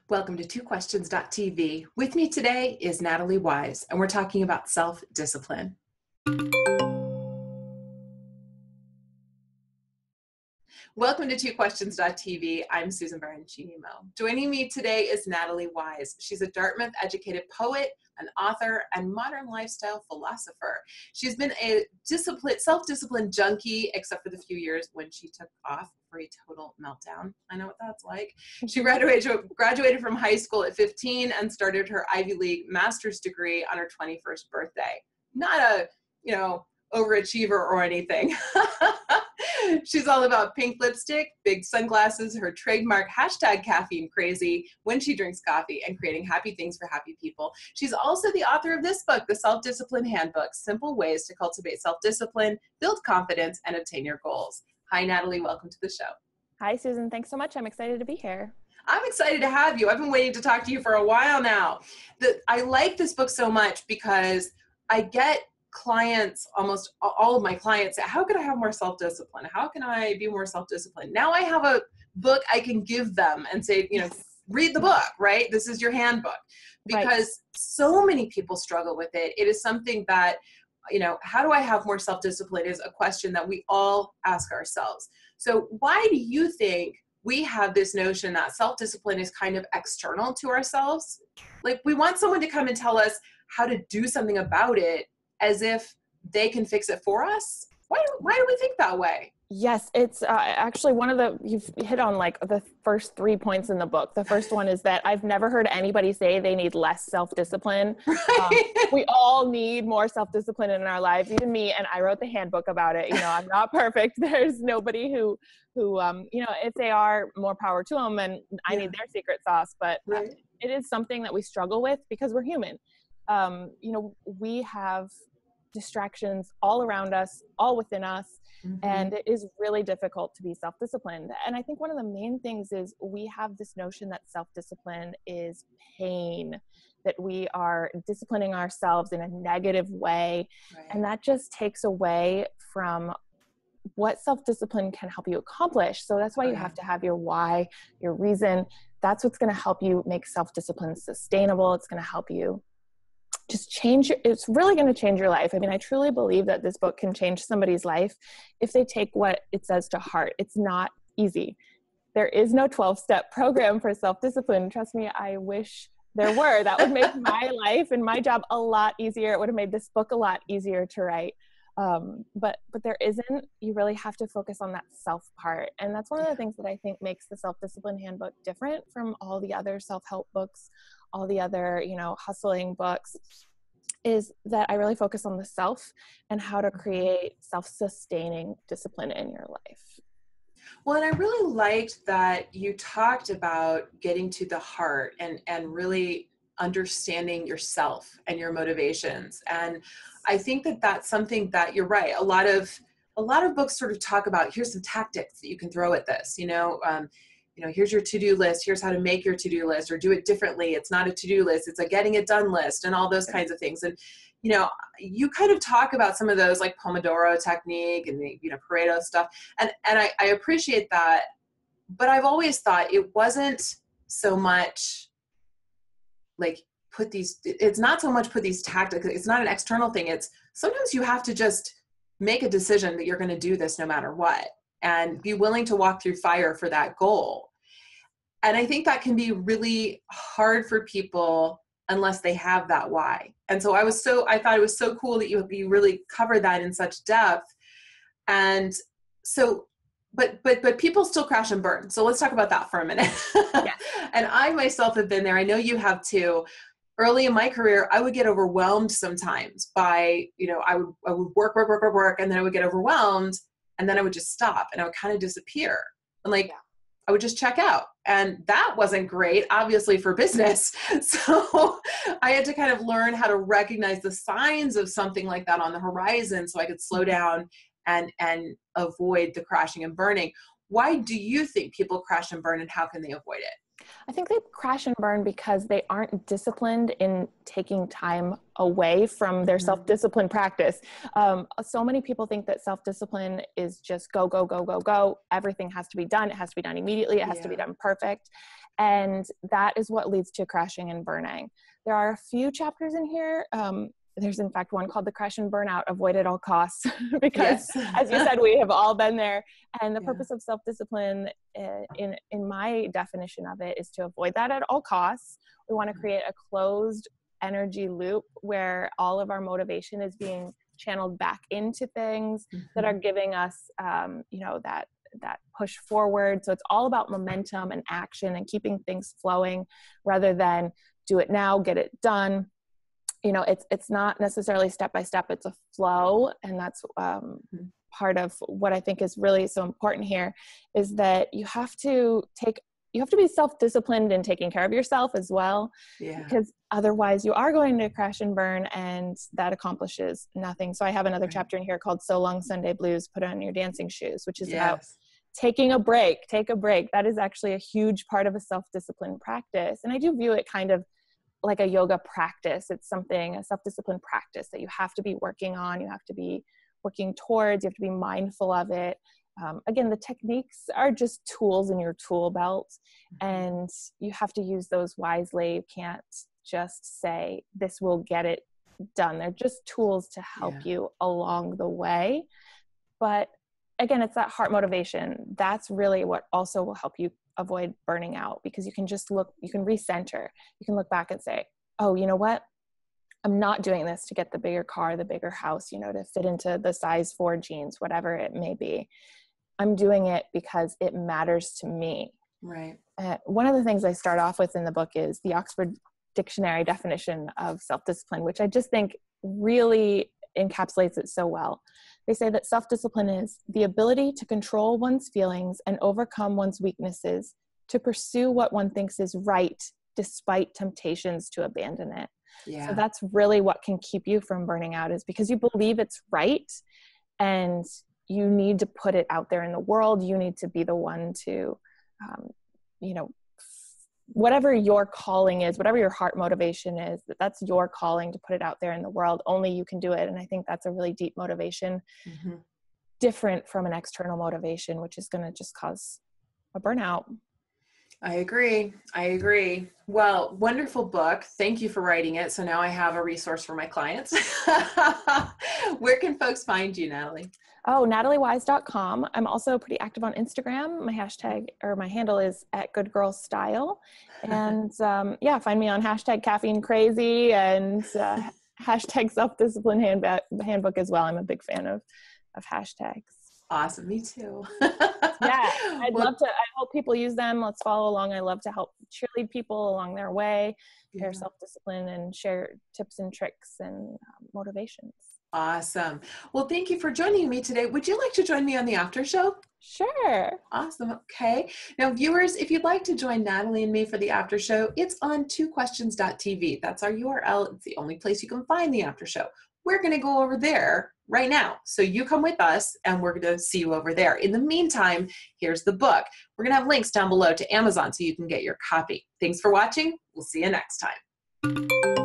Welcome to twoquestions.tv. With me today is Natalie Wise, and we're talking about self-discipline. Welcome to twoquestions.tv. I'm Susan Baroncini-Moe. Joining me today is Natalie Wise. She's a Dartmouth-educated poet, an author, and modern lifestyle philosopher. She's been a self-discipline junkie, except for the few years when she took off for a total meltdown. I know what that's like. She graduated from high school at 15 and started her Ivy League master's degree on her 21st birthday. Not a, overachiever or anything. She's all about pink lipstick, big sunglasses, her trademark #caffeine crazy when she drinks coffee, and creating happy things for happy people. She's also the author of this book, the Self-Discipline Handbook, Simple Ways to Cultivate Self-Discipline, Build Confidence, and Obtain Your Goals. Hi, Natalie. Welcome to the show. Hi, Susan. Thanks so much. I'm excited to be here. I'm excited to have you. I've been waiting to talk to you for a while now. I like this book so much because I get clients, almost all of my clients, say, how can I have more self-discipline? How can I be more self-disciplined? Now I have a book I can give them and say, read the book, right? This is your handbook. Because so many people struggle with it. It is something that, how do I have more self-discipline is a question that we all ask ourselves. So why do you think we have this notion that self-discipline is kind of external to ourselves? Like, we want someone to come and tell us how to do something about it, as if they can fix it for us? Why do we think that way? Yes, it's actually you've hit on like the first 3 points in the book. The first one is that I've never heard anybody say they need less self-discipline. Right. We all need more self-discipline in our lives, even me, and I wrote the handbook about it. I'm not perfect. There's nobody who if they are, more power to them, and I need their secret sauce, but it is something that we struggle with because we're human. We have distractions all around us, all within us, and it is really difficult to be self-disciplined. And I think one of the main things is we have this notion that self-discipline is pain, that we are disciplining ourselves in a negative way. Right. And that just takes away from what self-discipline can help you accomplish. So that's why you have to have your why, your reason. That's what's going to help you make self-discipline sustainable. It's going to help you just it's really going to change your life. I mean, I truly believe that this book can change somebody's life if they take what it says to heart. It's not easy. There is no 12-step program for self-discipline. Trust me, I wish there were. That would make my life and my job a lot easier. It would have made this book a lot easier to write. But there isn't. You really have to focus on that self part. And that's one of the things that I think makes the Self-Discipline Handbook different from all the other self-help books, all the other, hustling books, is that I really focus on the self and how to create self-sustaining discipline in your life. Well, and I really liked that you talked about getting to the heart and really understanding yourself and your motivations. And I think that that's something that you're right. A lot of books sort of talk about, here's some tactics that you can throw at this, here's your to-do list, here's how to make your to-do list, or do it differently. It's not a to-do list, it's a getting it done list, and all those kinds of things. And, you kind of talk about some of those, like Pomodoro technique and the, Pareto stuff. And I appreciate that, but I've always thought it wasn't so much like it's not so much put these tactics, it's not an external thing. It's sometimes you have to just make a decision that you're going to do this no matter what, and be willing to walk through fire for that goal. And I think that can be really hard for people unless they have that why. And so I thought it was so cool that you really covered that in such depth. And so, but people still crash and burn. So let's talk about that for a minute. Yeah. And I myself have been there. I know you have too. Early in my career, I would get overwhelmed sometimes by, I would work, and then I would get overwhelmed, and then I would just stop and I would kind of disappear. And I would just check out. And that wasn't great, obviously, for business. So I had to kind of learn how to recognize the signs of something like that on the horizon so I could slow down and avoid the crashing and burning. Why do you think people crash and burn, and how can they avoid it? I think they crash and burn because they aren't disciplined in taking time away from their self-discipline practice. So many people think that self-discipline is just go, go, go, go, go. Everything has to be done. It has to be done immediately. It has to be done perfect. And that is what leads to crashing and burning. There are a few chapters in here. There's in fact one called The Crash and Burnout, Avoid at All Costs, because as you said, we have all been there. And the purpose of self-discipline in my definition of it is to avoid that at all costs. We want to create a closed energy loop where all of our motivation is being channeled back into things that are giving us, that push forward. So it's all about momentum and action and keeping things flowing rather than do it now, get it done. It's not necessarily step by step, it's a flow. And that's part of what I think is really so important here, is that you have to be self-disciplined in taking care of yourself as well, because otherwise you are going to crash and burn, and that accomplishes nothing. So I have another chapter in here called So Long Sunday Blues, Put On Your Dancing Shoes, which is about taking a break. Take a break. That is actually a huge part of a self-discipline practice. And I do view it kind of like a yoga practice. It's a self-discipline practice that you have to be working on. You have to be working towards, you have to be mindful of it. Again, the techniques are just tools in your tool belt, and you have to use those wisely. You can't just say, this will get it done. They're just tools to help you along the way. But again, it's that heart motivation. That's really what also will help you avoid burning out, because you can recenter. You can look back and say, oh, you know what? I'm not doing this to get the bigger car, the bigger house, to fit into the size 4 jeans, whatever it may be. I'm doing it because it matters to me. Right. One of the things I start off with in the book is the Oxford Dictionary definition of self-discipline, which I just think really encapsulates it so well. They say that self-discipline is the ability to control one's feelings and overcome one's weaknesses, to pursue what one thinks is right despite temptations to abandon it. So that's really what can keep you from burning out, is because you believe it's right and you need to put it out there in the world. You need to be the one to, whatever your calling is, whatever your heart motivation is, that's your calling to put it out there in the world. Only you can do it. And I think that's a really deep motivation, different from an external motivation, which is going to just cause a burnout. I agree. Well, wonderful book. Thank you for writing it. So now I have a resource for my clients. Where can folks find you, Natalie? Oh, nataliewise.com. I'm also pretty active on Instagram. My handle is @goodgirlstyle. And find me on #caffeinecrazy and #self-discipline handbook as well. I'm a big fan of hashtags. Awesome. Me too. I hope people use them. Let's follow along. I love to help cheerlead people along their way, their self-discipline, and share tips and tricks and motivations. Awesome. Well, thank you for joining me today. Would you like to join me on the after show? Sure. Awesome. Okay. Now, viewers, if you'd like to join Natalie and me for the after show, it's on 2questions.tv. That's our URL. It's the only place you can find the after show. We're going to go over there right now. So you come with us and we're going to see you over there. In the meantime, here's the book. We're going to have links down below to Amazon so you can get your copy. Thanks for watching. We'll see you next time.